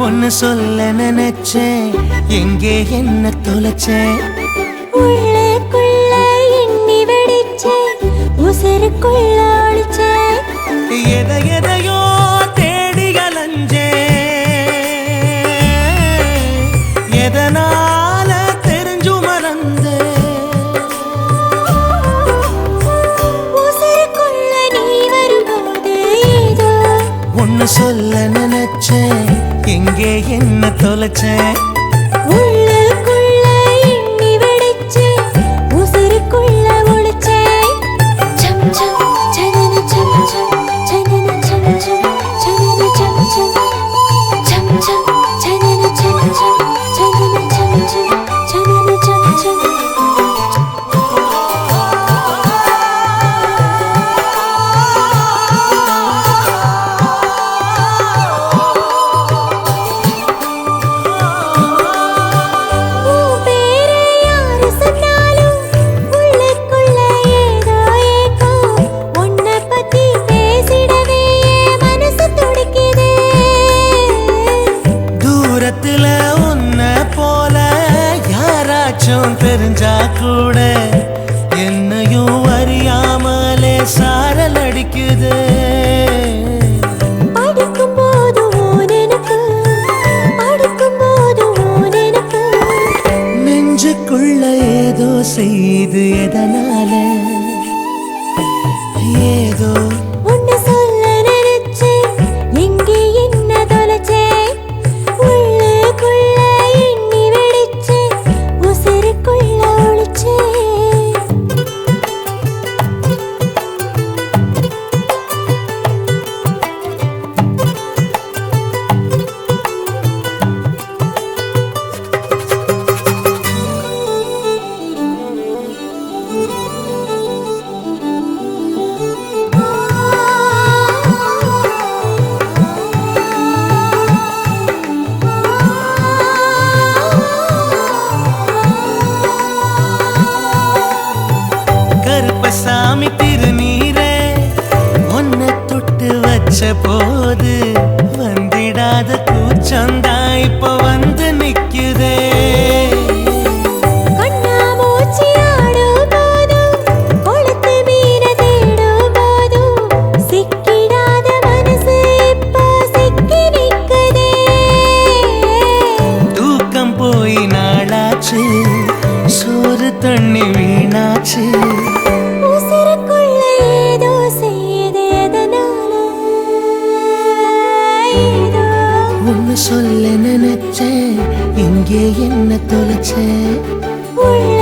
ஒன்னு சொல்ல நினைச்சேன், எங்கே என்ன தொலைச்சேன்? உள்ளுக்குள்ள எண்ணி வெடிச்சேன், உசுருக்குள்ள ஒளிச்சேன். எதையோ தேடி அலைஞ்சேன், எதனால தெரிஞ்சு மறந்தேன். உசுருக்குள்ள நீ வரும்போது ஏதோ ஒன்னு சொல்ல நினைச்சேன், எங்கே என்ன தொலைச்சேன்? உள்ளுக்குள்ள எண்ணி வெடிச்சேன், உசுருக்குள்ள ஒளிச்சேன். சம் சம் சனன சம் சம் சனன சம் சம் சனன சம் சம் சம் சம் சனன சம் சம் சனன சம் சம் சனன சம் சம். தெரிஞ்சா கூட என்னையும் அறியாமலே சாரல் அடிக்குது. அடிக்கும் போது எனக்கு, அடிக்கும் போது எனக்கு நெஞ்சுக்குள்ள ஏதோ செய்து, எதனால ஏதோ ஒன்னு சொல்ல நினைச்சேன், எங்கே என்ன தொலைச்சேன்? உள்ளுக்குள்ள எண்ணி வெடிச்சேன், உசுருக்குள்ள ஒளிச்சேன். கருப்பசாமி திருநீரே ஒன்ன தொட்டு வச்ச போது வந்திடாத கூச்சந்தா இப்ப வந்து நிக்குதே. கண்ணாமூச்சி ஆடும் போதும், கொளுத்து மீன தேடும் போதும், சிக்கிடாத மனசு இப்ப சிக்கி நிக்குதே. தூக்கம் போய் நாளாச்சு, சோறு தண்ணி வீணாச்சு. உசுருக்குள்ள ஏதோ செய்யுது, எதனால ஏதோ ஒன்னு சொல்ல நினைச்சேன், எங்கே என்ன தொலைச்சேன்? உள்ள